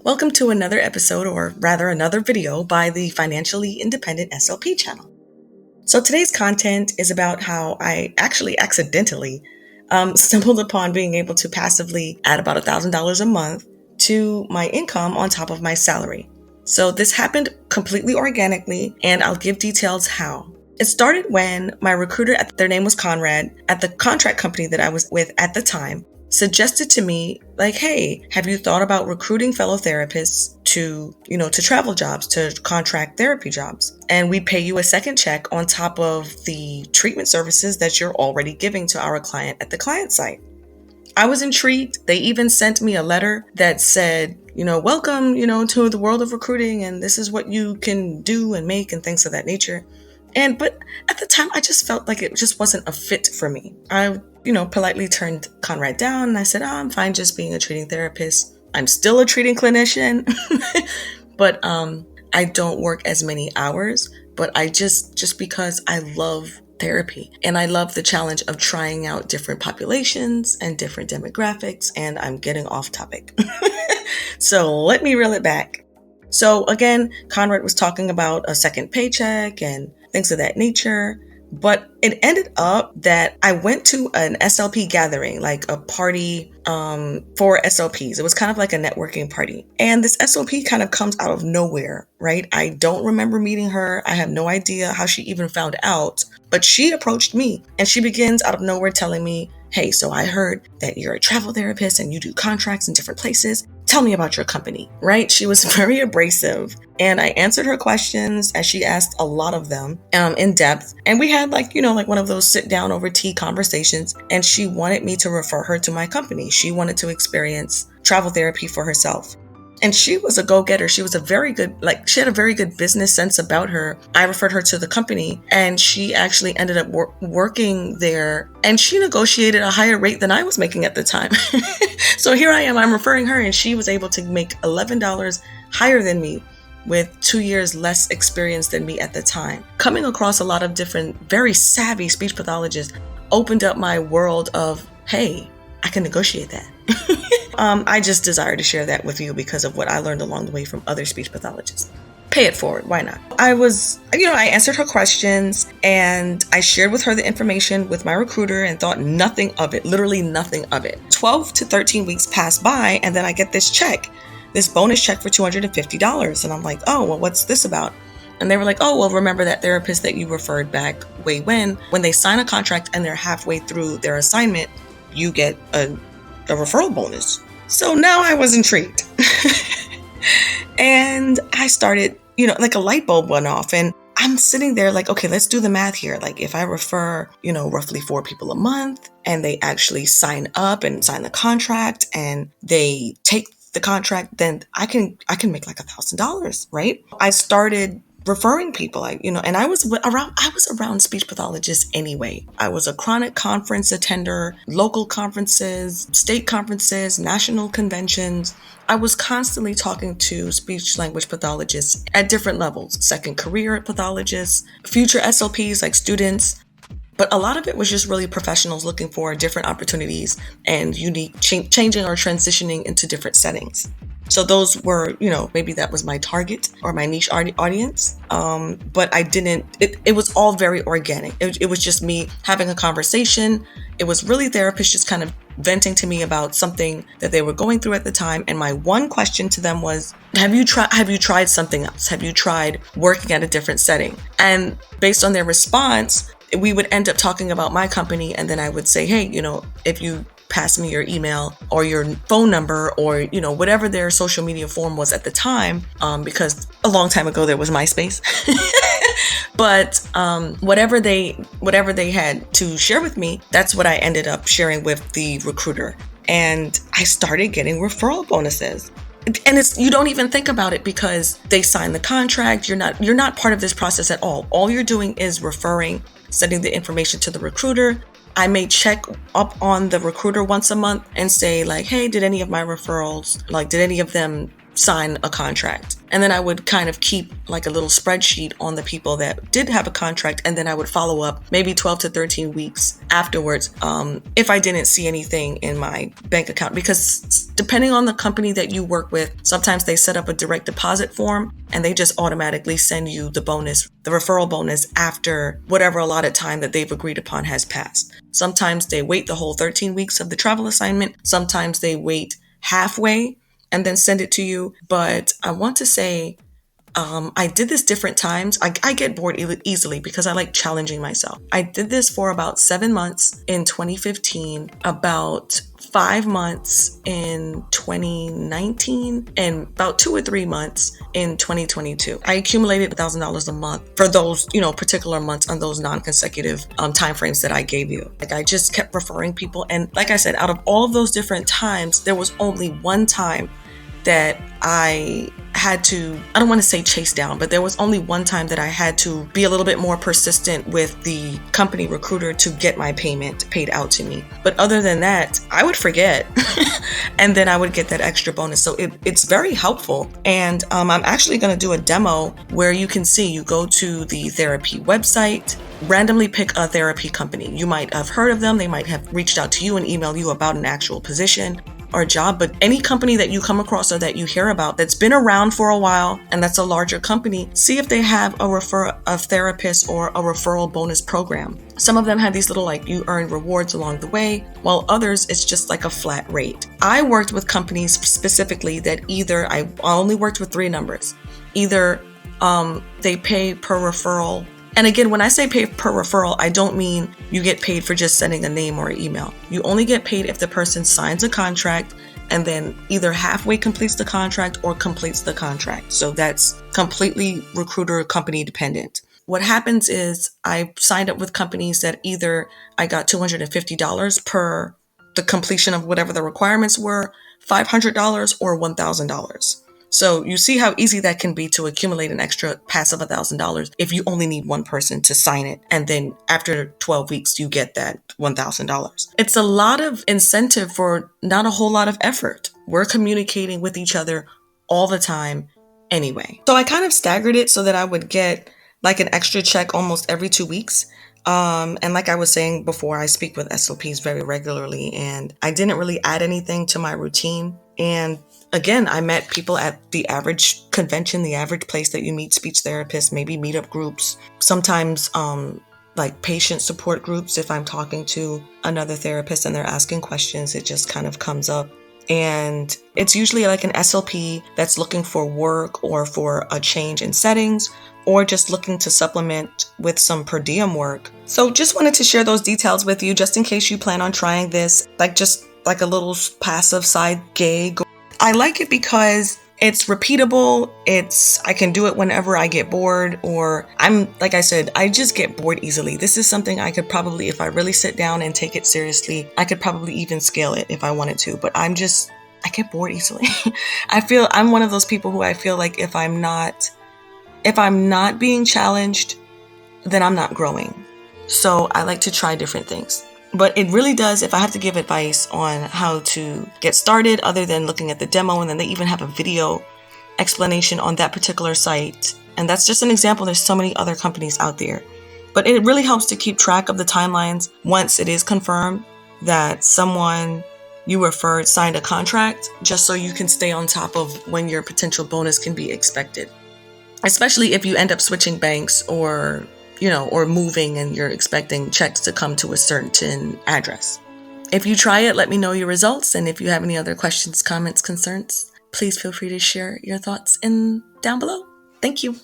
Welcome to another episode, or rather another video, by the Financially Independent SLP channel. So today's content is about how I actually accidentally stumbled upon being able to passively add about $1,000 a month to my income on top of my salary. So this happened completely organically, and I'll give details how. It started when my recruiter, their name was Conrad, at the contract company that I was with at the time, suggested to me, like, hey, have you thought about recruiting fellow therapists to travel jobs, to contract therapy jobs? And we pay you a second check on top of the treatment services that you're already giving to our client at the client site. I was intrigued. They even sent me a letter that said, welcome, to the world of recruiting, and this is what you can do and make and things of that nature. But at the time, I just felt like it just wasn't a fit for me. I, politely turned Conrad down, and I said, I'm fine just being a treating therapist. I'm still a treating clinician, but I don't work as many hours, but I just because I love therapy and I love the challenge of trying out different populations and different demographics, and I'm getting off topic. So let me reel it back. So again, Conrad was talking about a second paycheck and things of that nature. But it ended up that I went to an SLP gathering, like a party for SLPs. It was kind of like a networking party. And this SLP kind of comes out of nowhere, right? I don't remember meeting her. I have no idea how she even found out. But she approached me and she begins out of nowhere telling me, hey, so I heard that you're a travel therapist and you do contracts in different places. Tell me about your company, right? She was very abrasive, and I answered her questions as she asked a lot of them in depth. And we had like one of those sit down over tea conversations, and she wanted me to refer her to my company. She wanted to experience travel therapy for herself. And she was a go-getter. She was she had a very good business sense about her. I referred her to the company, and she actually ended up working there, and she negotiated a higher rate than I was making at the time. So here I am, I'm referring her, and she was able to make $11 higher than me with 2 years less experience than me at the time. Coming across a lot of different, very savvy speech pathologists opened up my world of, hey, I can negotiate that. I just desire to share that with you because of what I learned along the way from other speech pathologists. Pay it forward. Why not? I answered her questions, and I shared with her the information with my recruiter and thought nothing of it, literally nothing of it. 12 to 13 weeks passed by, and then I get this bonus check for $250. And I'm like, oh, well, what's this about? And they were like, oh, well, remember that therapist that you referred back when they sign a contract and they're halfway through their assignment, you get a referral bonus. So now I was intrigued. And I started, like a light bulb went off, and I'm sitting there like, okay, let's do the math here. Like if I refer, roughly 4 people a month, and they actually sign up and sign the contract and they take the contract, then I can make like $1,000, right? I started referring people, and I was around speech pathologists anyway. I was a chronic conference attender, local conferences, state conferences, national conventions. I was constantly talking to speech language pathologists at different levels, second career pathologists, future SLPs like students. But a lot of it was just really professionals looking for different opportunities and unique changing or transitioning into different settings. So those were, maybe that was my target or my niche audience. But I didn't, it was all very organic. It was just me having a conversation. It was really therapists just kind of venting to me about something that they were going through at the time. And my one question to them was, have you tried something else? Have you tried working at a different setting? And based on their response, we would end up talking about my company. And then I would say, hey, if you pass me your email or your phone number or, whatever their social media form was at the time, because a long time ago there was MySpace. But whatever they had to share with me, that's what I ended up sharing with the recruiter. And I started getting referral bonuses. And you don't even think about it because they sign the contract. You're not part of this process at all. All you're doing is referring, sending the information to the recruiter. I may check up on the recruiter once a month and say like, hey, did any of my referrals, did any of them sign a contract. And then I would kind of keep like a little spreadsheet on the people that did have a contract. And then I would follow up maybe 12 to 13 weeks afterwards if I didn't see anything in my bank account. Because depending on the company that you work with, sometimes they set up a direct deposit form and they just automatically send you the bonus, the referral bonus, after whatever allotted time that they've agreed upon has passed. Sometimes they wait the whole 13 weeks of the travel assignment. Sometimes they wait halfway and then send it to you. But I want to say I did this different times. I get bored easily because I like challenging myself. I did this for about 7 months in 2015, about 5 months in 2019, and about 2 or 3 months in 2022. I accumulated $1,000 a month for those, particular months on those non-consecutive timeframes that I gave you. Like, I just kept referring people. And like I said, out of all of those different times, there was only one time that I had to, I don't want to say chase down, but there was only one time that I had to be a little bit more persistent with the company recruiter to get my payment paid out to me. But other than that, I would forget and then I would get that extra bonus. So it's very helpful. And I'm actually going to do a demo where you can see, you go to the therapy website, randomly pick a therapy company. You might have heard of them. They might have reached out to you and emailed you about an actual position or job, but any company that you come across or that you hear about that's been around for a while and that's a larger company, see if they have a therapist or a referral bonus program. Some of them have these little, like, you earn rewards along the way, while others it's just like a flat rate. I worked with companies specifically that either, I only worked with 3 numbers. Either they pay per referral. And again, when I say pay per referral, I don't mean you get paid for just sending a name or an email. You only get paid if the person signs a contract and then either halfway completes the contract or completes the contract. So that's completely recruiter company dependent. What happens is I signed up with companies that either I got $250 per the completion of whatever the requirements were, $500 or $1,000. So you see how easy that can be to accumulate an extra passive $1,000 if you only need one person to sign it. And then after 12 weeks, you get that $1,000. It's a lot of incentive for not a whole lot of effort. We're communicating with each other all the time anyway. So I kind of staggered it so that I would get like an extra check almost every 2 weeks. And like I was saying before, I speak with SLPs very regularly, and I didn't really add anything to my routine. And again, I met people at the average convention, the average place that you meet speech therapists, maybe meetup groups, sometimes like patient support groups. If I'm talking to another therapist and they're asking questions, it just kind of comes up. And it's usually like an SLP that's looking for work or for a change in settings, or just looking to supplement with some per diem work. So just wanted to share those details with you just in case you plan on trying this, just like a little passive side gig. I like it because it's repeatable. I can do it whenever I get bored, or like I said, I just get bored easily. This is something I could probably, if I really sit down and take it seriously, I could probably even scale it if I wanted to, but I get bored easily. I'm one of those people who I feel like if I'm not being challenged, then I'm not growing. So I like to try different things. But it really does, if I have to give advice on how to get started, other than looking at the demo, and then they even have a video explanation on that particular site. And that's just an example. There's so many other companies out there. But it really helps to keep track of the timelines once it is confirmed that someone you referred signed a contract, just so you can stay on top of when your potential bonus can be expected. Especially if you end up switching banks or moving and you're expecting checks to come to a certain address. If you try it, let me know your results. And if you have any other questions, comments, concerns, please feel free to share your thoughts down below. Thank you.